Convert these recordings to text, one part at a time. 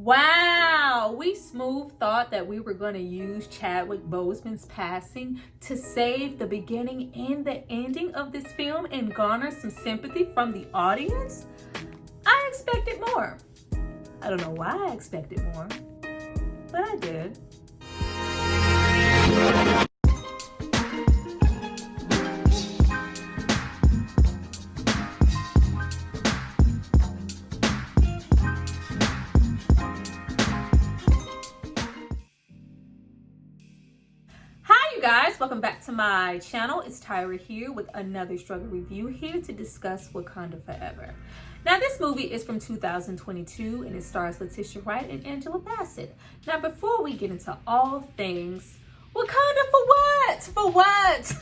Wow, we smooth thought that we were going to use Chadwick Boseman's passing to save the beginning and the ending of this film and garner some sympathy from the audience. I expected more. I don't know why I expected more, but I did. Guys, welcome back to my channel. It's Tyra here with another struggle review, here to discuss Wakanda Forever. Now, this movie is from 2022 and it stars Letitia Wright and Angela Bassett. Now, before we get into all things Wakanda for what? For what?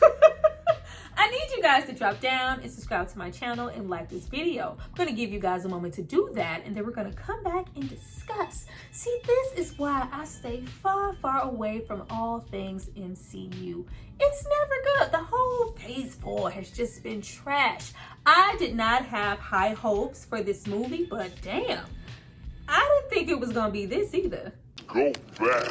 I need you guys to drop down and subscribe to my channel and like this video. I'm going to give you guys a moment to do that, and then we're going to come back and discuss. See, this is why I stay far, far away from all things MCU. It's never good. The whole Phase 4 has just been trash. I did not have high hopes for this movie, but damn, I didn't think it was going to be this either. Go back.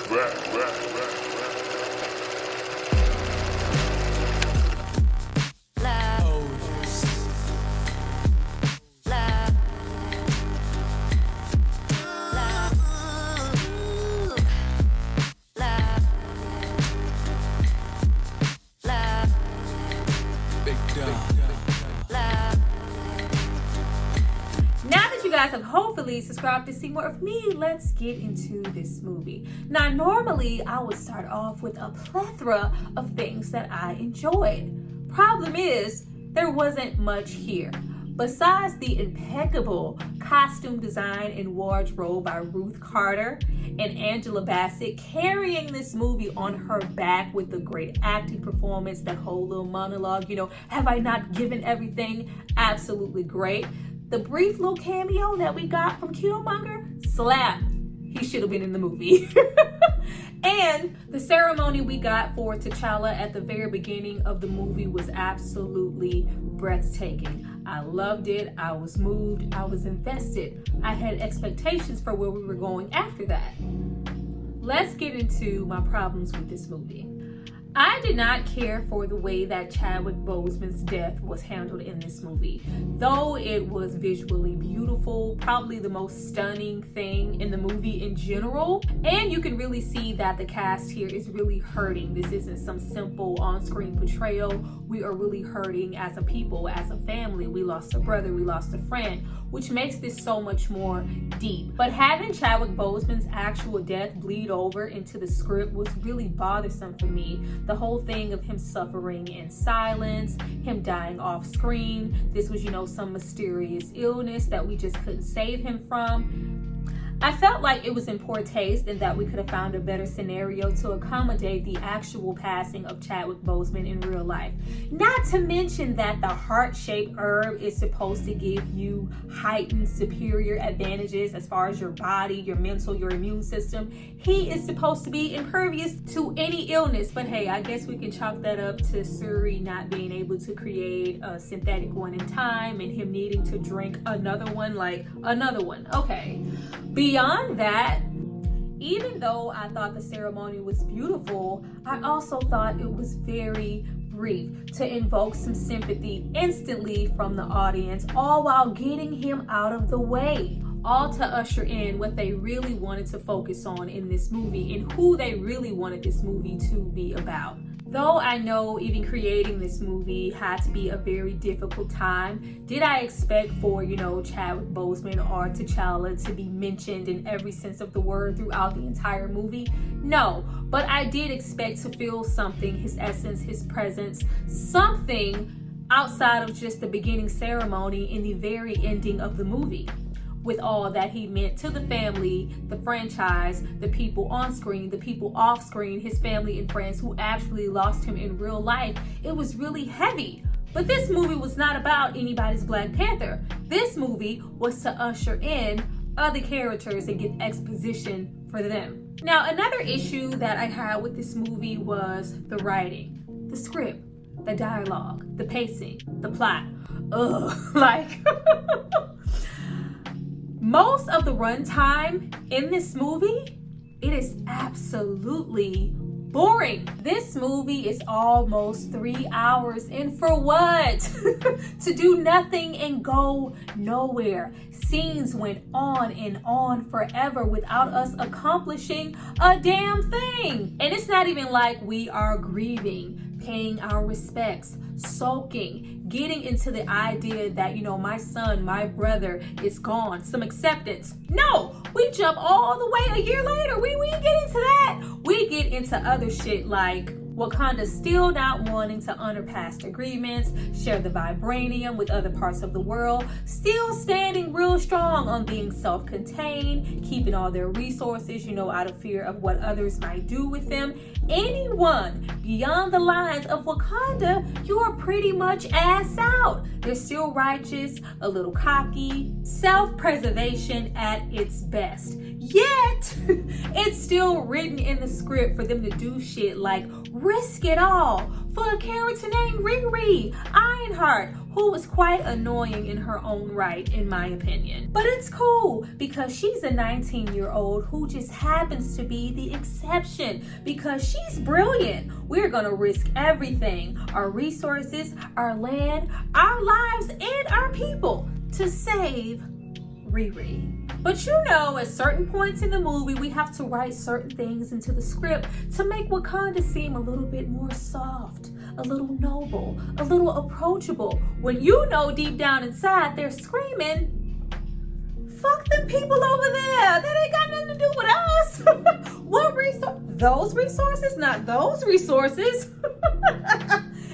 Have hopefully subscribed to see more of me. Let's get into this movie. Now, normally I would start off with a plethora of things that I enjoyed. Problem is, there wasn't much here. Besides the impeccable costume design and wardrobe by Ruth Carter and Angela Bassett carrying this movie on her back with the great acting performance, that whole little monologue, have I not given everything? Absolutely great. The brief little cameo that we got from Killmonger, slap. He should have been in the movie. And the ceremony we got for T'Challa at the very beginning of the movie was absolutely breathtaking. I loved it. I was moved. I was invested. I had expectations for where we were going after that. Let's get into my problems with this movie. I did not care for the way that Chadwick Boseman's death was handled in this movie. Though it was visually beautiful, probably the most stunning thing in the movie in general. And you can really see that the cast here is really hurting. This isn't some simple on-screen portrayal. We are really hurting as a people, as a family. We lost a brother, we lost a friend, which makes this so much more deep. But having Chadwick Boseman's actual death bleed over into the script was really bothersome for me. The whole thing of him suffering in silence, him dying off screen. This was, some mysterious illness that we just couldn't save him from. I felt like it was in poor taste and that we could have found a better scenario to accommodate the actual passing of Chadwick Boseman in real life. Not to mention that the heart-shaped herb is supposed to give you heightened superior advantages as far as your body, your mental, your immune system. He is supposed to be impervious to any illness, but hey, I guess we can chalk that up to Suri not being able to create a synthetic one in time and him needing to drink another one. Okay. Beyond that, even though I thought the ceremony was beautiful, I also thought it was very brief to invoke some sympathy instantly from the audience, all while getting him out of the way. All to usher in what they really wanted to focus on in this movie and who they really wanted this movie to be about. Though I know even creating this movie had to be a very difficult time, did I expect for, Chadwick Boseman or T'Challa to be mentioned in every sense of the word throughout the entire movie? No, but I did expect to feel something, his essence, his presence, something outside of just the beginning ceremony and the very ending of the movie. With all that he meant to the family, the franchise, the people on screen, the people off screen, his family and friends who actually lost him in real life, it was really heavy. But this movie was not about anybody's Black Panther. This movie was to usher in other characters and give exposition for them. Now, another issue that I had with this movie was the writing, the script, the dialogue, the pacing, the plot. Most of the runtime in this movie, it is absolutely boring. This movie is almost 3 hours, and for what? To do nothing and go nowhere. Scenes went on and on forever without us accomplishing a damn thing. And it's not even like we are grieving, paying our respects, sulking, getting into the idea that, you know, my son, my brother is gone, some acceptance. No, we jump all the way a year later. We get into that. We get into other shit like Wakanda still not wanting to honor past agreements, share the vibranium with other parts of the world, still standing real strong on being self-contained, keeping all their resources, you know, out of fear of what others might do with them. Anyone beyond the lines of Wakanda, you are pretty much ass out. They're still righteous, a little cocky, self-preservation at its best. Yet, it's still written in the script for them to do shit like risk it all for a character named Riri Ironheart, who was quite annoying in her own right, in my opinion. But it's cool because she's a 19-year-old who just happens to be the exception because she's brilliant. We're gonna risk everything, our resources, our land, our lives, and our people to save Riri. But you know, at certain points in the movie, we have to write certain things into the script to make Wakanda seem a little bit more soft, a little noble, a little approachable, when you know deep down inside they're screaming, fuck them people over there, that ain't got nothing to do with us. What those resources, not those resources.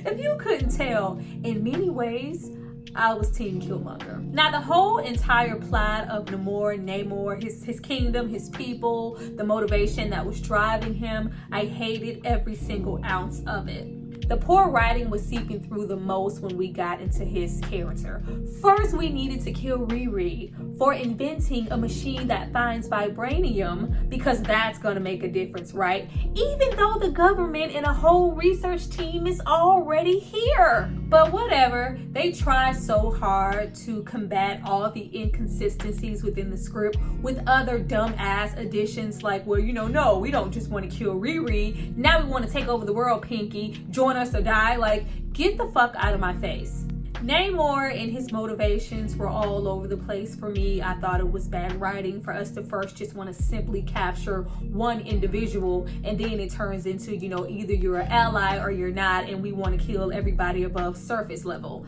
If you couldn't tell, in many ways, I was Team Killmonger. Now, the whole entire plot of Namor, his kingdom, his people, the motivation that was driving him, I hated every single ounce of it. The poor writing was seeping through the most when we got into his character. First, we needed to kill Riri for inventing a machine that finds vibranium, because that's gonna make a difference, right? Even though the government and a whole research team is already here. But whatever, they try so hard to combat all the inconsistencies within the script with other dumbass additions like, well, you know, no, we don't just want to kill Riri. Now we want to take over the world, Pinky. Join us or die. Like, get the fuck out of my face. Namor and his motivations were all over the place for me. I thought it was bad writing for us to first just want to simply capture one individual, and then it turns into, you know, either you're an ally or you're not, and we want to kill everybody above surface level.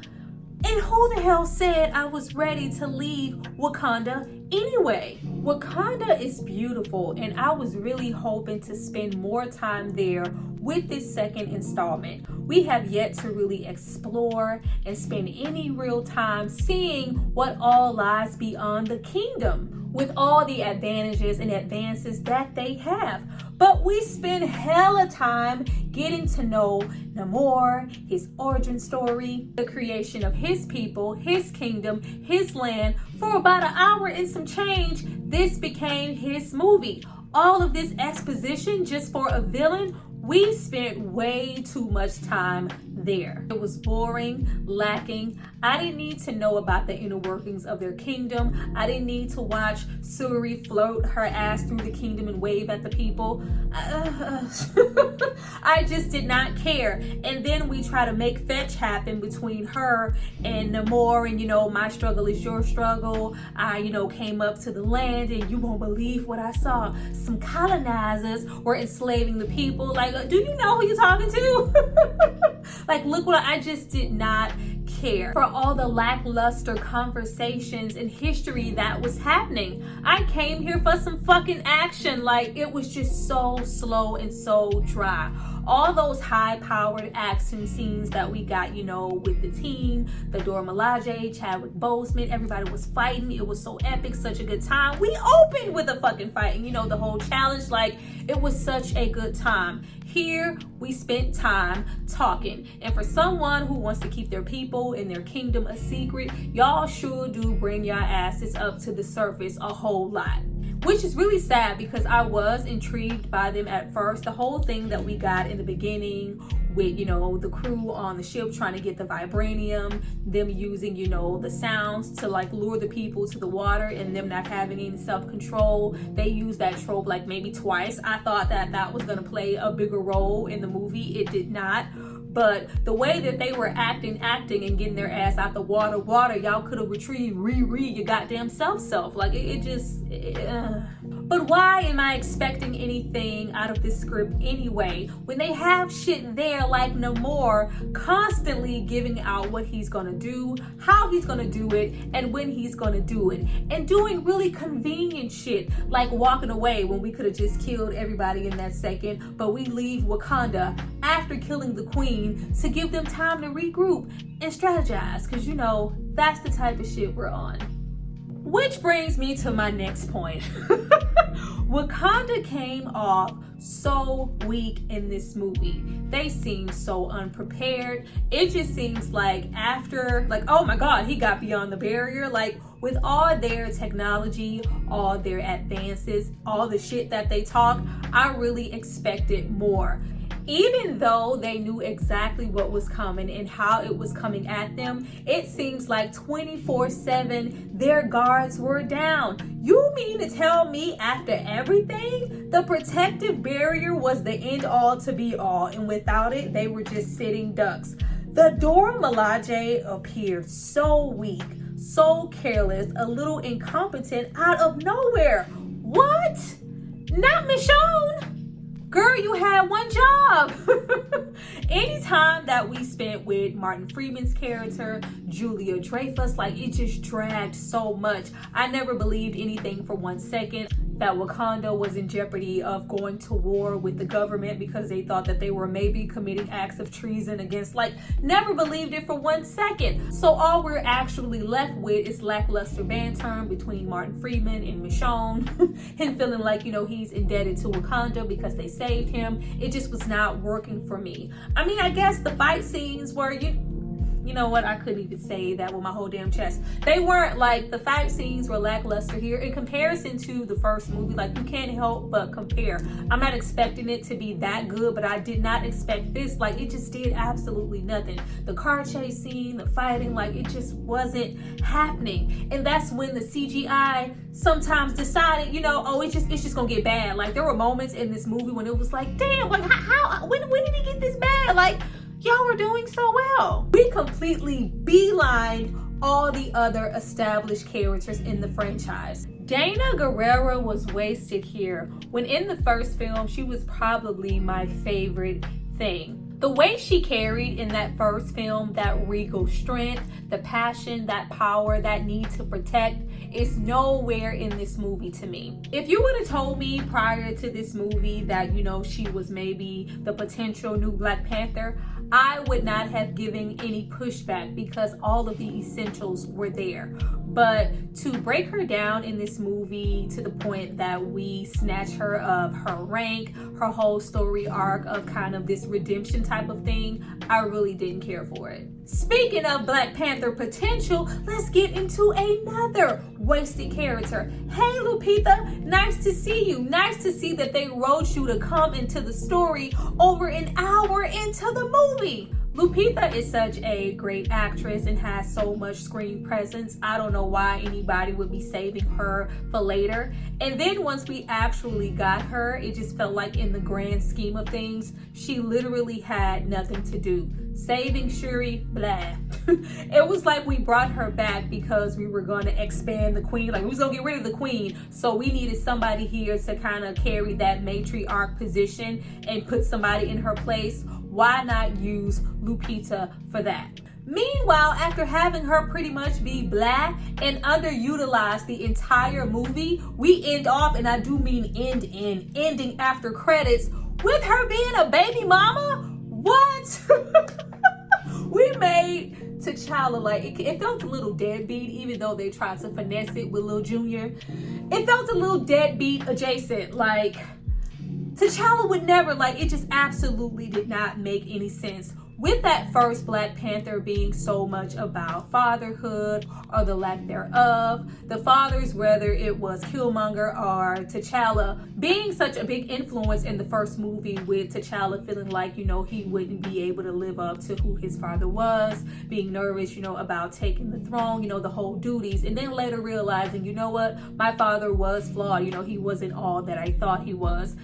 And who the hell said I was ready to leave Wakanda anyway? Wakanda is beautiful, and I was really hoping to spend more time there with this second installment. We have yet to really explore and spend any real time seeing what all lies beyond the kingdom, with all the advantages and advances that they have. But we spend hella time getting to know Namor, his origin story, the creation of his people, his kingdom, his land. For about an hour and some change, this became his movie. All of this exposition just for a villain, we spent way too much time there. It was boring, lacking. I didn't need to know about the inner workings of their kingdom. I didn't need to watch Suri float her ass through the kingdom and wave at the people. I just did not care. And then we try to make fetch happen between her and Namor, and, you know, my struggle is your struggle. I, you know, came up to the land, and you won't believe what I saw. Some colonizers were enslaving the people. Like, do you know who you're talking to? Like, look what I just did not care for all the lackluster conversations and history that was happening. I came here for some fucking action. Like, it was just so slow and so dry. All those high-powered action scenes that we got, you know, with the team, the Dora Milaje, Chadwick Boseman, everybody was fighting. It was so epic, such a good time. We opened with a fucking fight, and, you know, the whole challenge, like, it was such a good time. Here, we spent time talking. And for someone who wants to keep their people and their kingdom a secret, y'all sure do bring your asses up to the surface a whole lot. Which is really sad, because I was intrigued by them at first. The whole thing that we got in the beginning with, you know, the crew on the ship trying to get the vibranium, them using, you know, the sounds to like lure the people to the water and them not having any self-control. They used that trope like maybe twice. I thought that that was going to play a bigger role in the movie. It did not. But the way that they were acting and getting their ass out the water, y'all could have retrieved your goddamn self. Like it just. But why am I expecting anything out of this script anyway when they have shit there like Namor constantly giving out what he's gonna do, how he's gonna do it, and when he's gonna do it, and doing really convenient shit like walking away when we could have just killed everybody in that second, but we leave Wakanda after killing the queen to give them time to regroup and strategize, because you know that's the type of shit we're on. Which brings me to my next point. Wakanda came off so weak in this movie. They seem so unprepared. It just seems like after, like, oh my God, he got beyond the barrier. Like, with all their technology, all their advances, all the shit that they talk, I really expected more. Even though they knew exactly what was coming and how it was coming at them, it seems like 24/7 their guards were down. You mean to tell me after everything, the protective barrier was the end all to be all, and without it, they were just sitting ducks? The Dora Milaje appeared so weak, so careless, a little incompetent out of nowhere. What? Not Michonne? Girl, you had one job. Anytime that we spent with Martin Freeman's character, Louis-Dreyfus, like it just dragged so much. I never believed anything for 1 second that Wakanda was in jeopardy of going to war with the government because they thought that they were maybe committing acts of treason against, like, never believed it for 1 second. So all we're actually left with is lackluster banter between Martin Freeman and Michonne. Him feeling like, you know, he's indebted to Wakanda because they saved him. It just was not working for me. I mean, I guess the fight scenes were, you know what, I couldn't even say that with my whole damn chest. They weren't, like, the fight scenes were lackluster here in comparison to the first movie. Like, you can't help but compare. I'm not expecting it to be that good, but I did not expect this. Like, it just did absolutely nothing. The car chase scene, the fighting, like, it just wasn't happening. And that's when the CGI sometimes decided, you know, oh, it's just gonna get bad. Like, there were moments in this movie when it was like, damn, like, when did it get this bad? Like, y'all were doing so well. We completely beelined all the other established characters in the franchise. Danai Gurira was wasted here, when in the first film, she was probably my favorite thing. The way she carried in that first film, that regal strength, the passion, that power, that need to protect, is nowhere in this movie to me. If you would have told me prior to this movie that, you know, she was maybe the potential new Black Panther, I would not have given any pushback because all of the essentials were there. But to break her down in this movie to the point that we snatch her of her rank, her whole story arc of kind of this redemption type of thing, I really didn't care for it. Speaking of Black Panther potential, let's get into another wasted character. Hey Lupita, nice to see you. Nice to see that they wrote you to come into the story over an hour into the movie. Lupita is such a great actress and has so much screen presence. I don't know why anybody would be saving her for later. And then once we actually got her, it just felt like in the grand scheme of things, she literally had nothing to do. Saving Shuri, blah. It was like we brought her back because we were going to expand the queen. Like, we was going to get rid of the queen. So we needed somebody here to kind of carry that matriarch position and put somebody in her place. Why not use Lupita for that? Meanwhile, after having her pretty much be blah and underutilized the entire movie, we end off, and I do mean ending after credits, with her being a baby mama? What? We made T'Challa, like, it felt a little deadbeat, even though they tried to finesse it with Lil Junior. It felt a little deadbeat adjacent, like, T'Challa would never, like, it just absolutely did not make any sense. with that first Black Panther being so much about fatherhood or the lack thereof, the fathers, whether it was Killmonger or T'Challa, being such a big influence in the first movie, with T'Challa feeling like, he wouldn't be able to live up to who his father was, being nervous, about taking the throne, the whole duties, and then later realizing, what, my father was flawed, he wasn't all that I thought he was,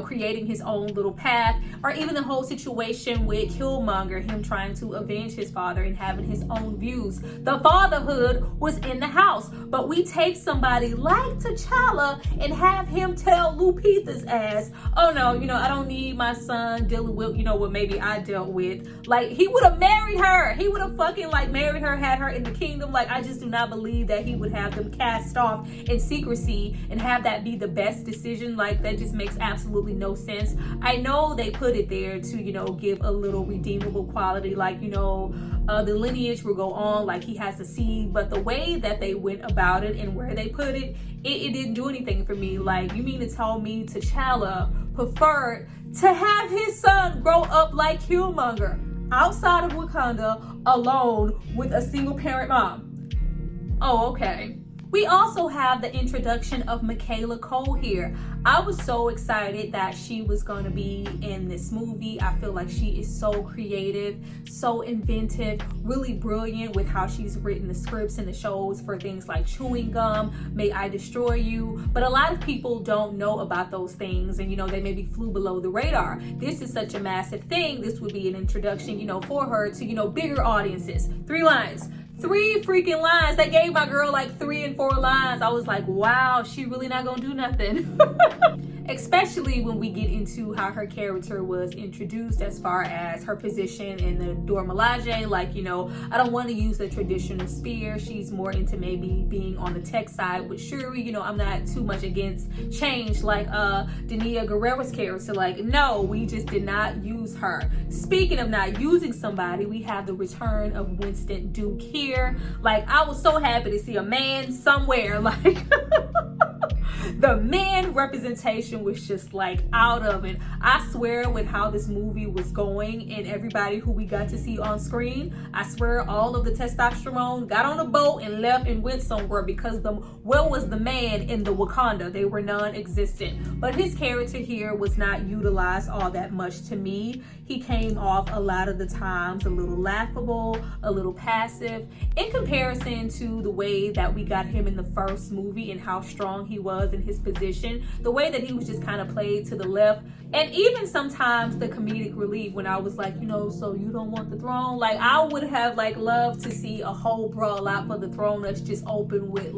creating his own little path, or even the whole situation with Killmonger, him trying to avenge his father and having his own views. The fatherhood was in the house, but we take somebody like T'Challa and have him tell Lupita's ass, oh no, I don't need my son dealing with, what maybe I dealt with. Like, he would have married her. He would have fucking married her, had her in the kingdom. Like, I just do not believe that he would have them cast off in secrecy and have that be the best decision. Like, that just makes absolutely no sense. I know they put it there to, give a little redeemable quality, like, the lineage will go on, like he has a seed, but the way that they went about it and where they put it, it didn't do anything for me. Like, you mean to tell me T'Challa preferred to have his son grow up like Killmonger outside of Wakanda alone with a single parent mom? Oh, okay. We also have the introduction of Michaela Coel here. I was so excited that she was going to be in this movie. I feel like she is so creative, so inventive, really brilliant with how she's written the scripts and the shows for things like Chewing Gum, May I Destroy You. But a lot of people don't know about those things, and they maybe flew below the radar. This is such a massive thing. This would be an introduction, for her to, bigger audiences. 3 lines. 3 freaking lines. They gave my girl 3 and 4 lines. I was like, wow, she really not gonna do nothing. Especially when we get into how her character was introduced, as far as her position in the Dora Milaje. I don't want to use the traditional spear. She's more into maybe being on the tech side with Shuri. I'm not too much against change like Danai Gurira's character. No, we just did not use her. Speaking of not using somebody, we have the return of Winston Duke here. I was so happy to see a man somewhere. The man representation was just out of it. I swear, with how this movie was going and everybody who we got to see on screen, I swear all of the testosterone got on a boat and left and went somewhere, because where was the man in the Wakanda? They were non-existent. But his character here was not utilized all that much to me. He came off a lot of the times a little laughable, a little passive, in comparison to the way that we got him in the first movie and how strong he was in his position. The way that he was just kind of played to the left, and even sometimes the comedic relief when I was like, so you don't want the throne? I would have loved to see a whole brawl out for the throne that's just open with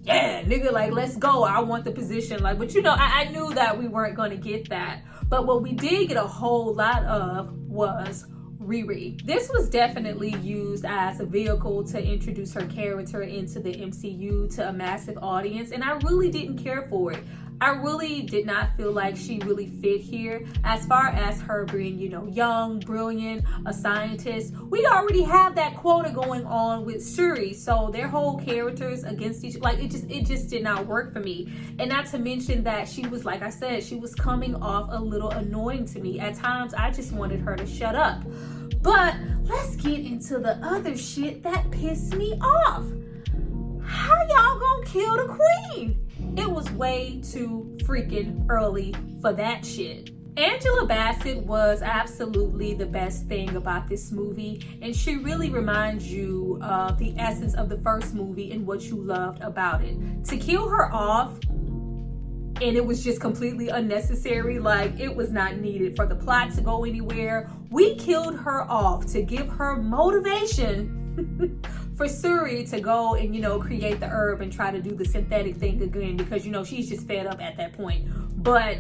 yeah, nigga, let's go. I want the position. But I knew that we weren't going to get that. But what we did get a whole lot of was Riri. This was definitely used as a vehicle to introduce her character into the MCU to a massive audience, and I really didn't care for it. I really did not feel like she really fit here, as far as her being, young, brilliant, a scientist. We already have that quota going on with Shuri, so their whole characters against each, it just did not work for me. And not to mention that she was, like I said, she was coming off a little annoying to me. At times, I just wanted her to shut up. But let's get into the other shit that pissed me off. How y'all gonna kill the queen? It was way too freaking early for that shit. Angela Bassett was absolutely the best thing about this movie, and she really reminds you of the essence of the first movie and what you loved about it. To kill her off, and it was just completely unnecessary, it was not needed for the plot to go anywhere. We killed her off to give her motivation for Shuri to go and, create the herb and try to do the synthetic thing again, because, she's just fed up at that point. But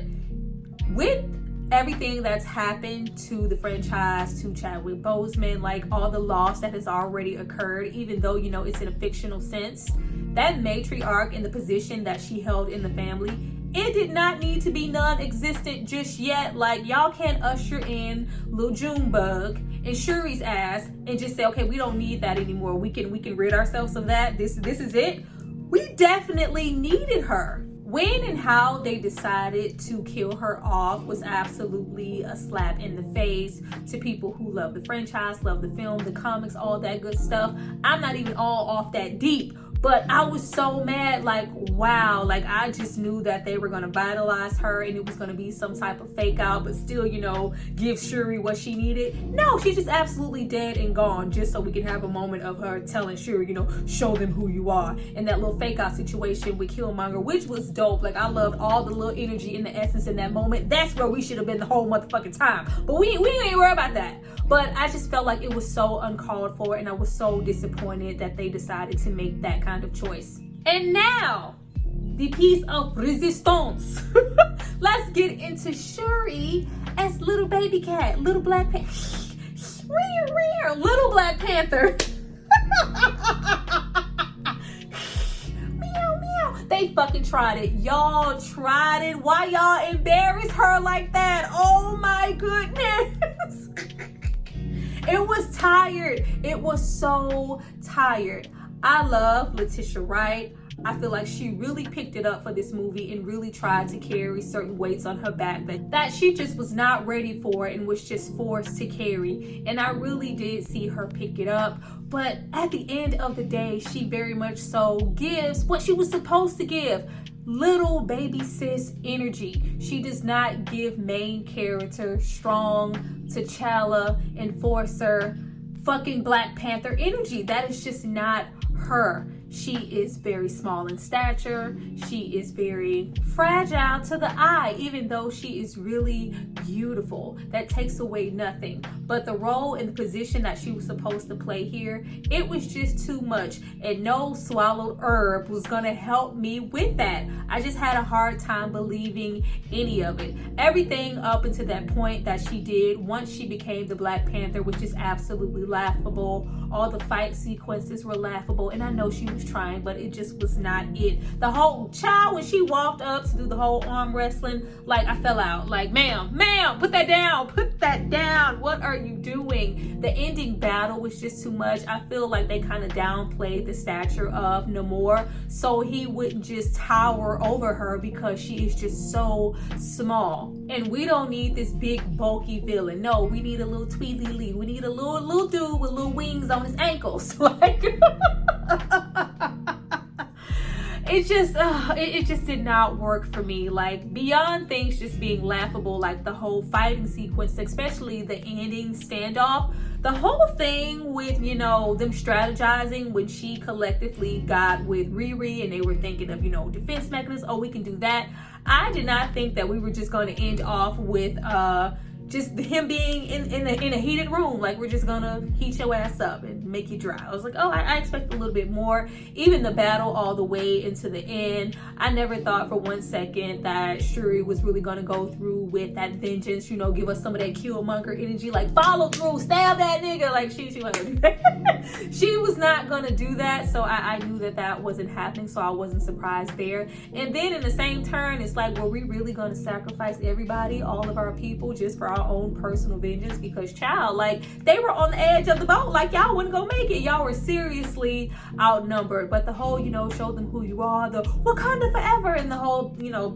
with everything that's happened to the franchise, to Chadwick Boseman, all the loss that has already occurred, even though, it's in a fictional sense, that matriarch in the position that she held in the family, it did not need to be non-existent just yet. Y'all can't usher in Lil Junebug and Shuri's ass and just say, okay, we don't need that anymore. We can rid ourselves of that. This is it. We definitely needed her. When and how they decided to kill her off was absolutely a slap in the face to people who love the franchise, love the film, the comics, all that good stuff. I'm not even all off that deep, but I was so mad, like, wow, like I just knew that they were going to vitalize her and it was going to be some type of fake out, but still, you know, give Shuri what she needed. No, she's just absolutely dead and gone, just so we can have a moment of her telling Shuri, you know, show them who you are. And that little fake out situation with Killmonger, which was dope. Like, I loved all the little energy and the essence in that moment. That's where we should have been the whole motherfucking time. But we ain't worry about that. But I just felt like it was so uncalled for, and I was so disappointed that they decided to make that kind of choice. And now, the piece of resistance. Let's get into Shuri as little baby cat, little Black Panther. Little Black Panther. Meow, meow. They fucking tried it. Y'all tried it. Why y'all embarrass her like that? Oh my goodness. It was tired. It was so tired. I love Letitia Wright. I feel like she really picked it up for this movie and really tried to carry certain weights on her back that she just was not ready for and was just forced to carry. And I really did see her pick it up. But at the end of the day, she very much so gives what she was supposed to give. Little baby sis energy. She does not give main character, strong, T'Challa, enforcer, fucking Black Panther energy. That is just not her. She is very small in stature. She is very fragile to the eye, even though she is really beautiful. That takes away nothing. But the role and the position that she was supposed to play here, it was just too much. And no swallowed herb was gonna help me with that. I just had a hard time believing any of it. Everything up until that point that she did, once she became the Black Panther, was just absolutely laughable. All the fight sequences were laughable. And I know she was trying, but it just was not it. The whole child, when she walked up to do the whole arm wrestling, like I fell out. Like, ma'am, put that down. Put that down. What are you doing? The ending battle was just too much. I feel like they kind of downplayed the stature of Namor so he wouldn't just tower over her because she is just so small. And we don't need this big bulky villain. No, we need a little Tweety Lee. We need a little dude with little wings on his ankles. Like it just did not work for me. Like, beyond things just being laughable, like the whole fighting sequence, especially the ending standoff, the whole thing with, you know, them strategizing when she collectively got with Riri and they were thinking of, you know, defense mechanisms. Oh, we can do that. I did not think that we were just going to end off with just him being in a heated room, like we're just gonna heat your ass up and make you dry. I was like, oh, I expect a little bit more. Even the battle all the way into the end, I never thought for one second that Shuri was really gonna go through with that vengeance, you know, give us some of that Killmonger energy, like follow through, stab that nigga. Like she wasn't gonna do that. She was not gonna do that, so I knew that wasn't happening, so I wasn't surprised there. And then in the same turn, it's like, were we really gonna sacrifice everybody, all of our people, just for our own personal vengeance? Because child, like, they were on the edge of the boat, like y'all wouldn't go make it. Y'all were seriously outnumbered. But the whole, you know, show them who you are, the Wakanda Forever, and the whole, you know,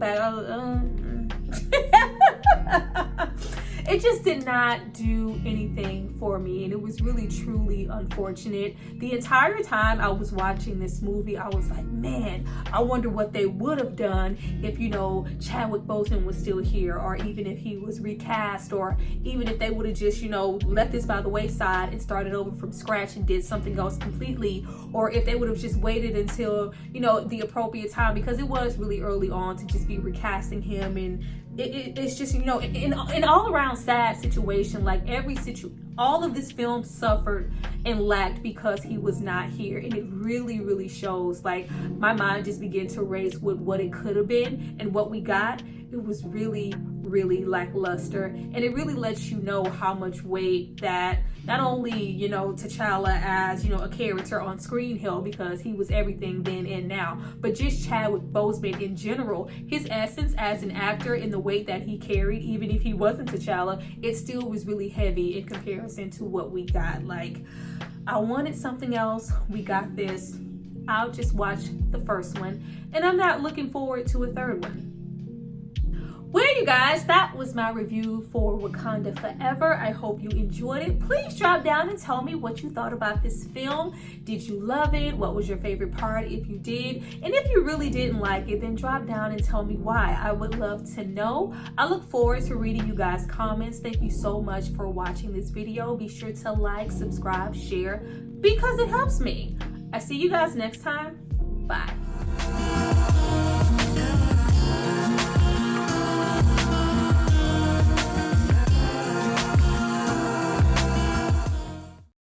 it just did not do anything for me, and it was really truly unfortunate. The entire time I was watching this movie, I was like, man, I wonder what they would have done if, you know, Chadwick Boseman was still here, or even if he was recast, or even if they would have just, you know, left this by the wayside and started over from scratch and did something else completely, or if they would have just waited until, you know, the appropriate time, because it was really early on to just be recasting him. And it's just, you know, an all around sad situation. Like all of this film suffered and lacked because he was not here, and it really, really shows. Like, my mind just began to race with what it could have been and what we got. It was really, really lackluster, and it really lets you know how much weight that not only, you know, T'Challa as, you know, a character on screen held, because he was everything then and now, but just Chadwick Boseman in general, his essence as an actor and the weight that he carried, even if he wasn't T'Challa, it still was really heavy in comparison to what we got. Like, I wanted something else. We got this. I'll just watch the first one, and I'm not looking forward to a third one. Well, you guys, that was my review for Wakanda Forever. I hope you enjoyed it. Please drop down and tell me what you thought about this film. Did you love it? What was your favorite part if you did? And if you really didn't like it, then drop down and tell me why. I would love to know. I look forward to reading you guys' comments. Thank you so much for watching this video. Be sure to like, subscribe, share, because it helps me. I see you guys next time. Bye.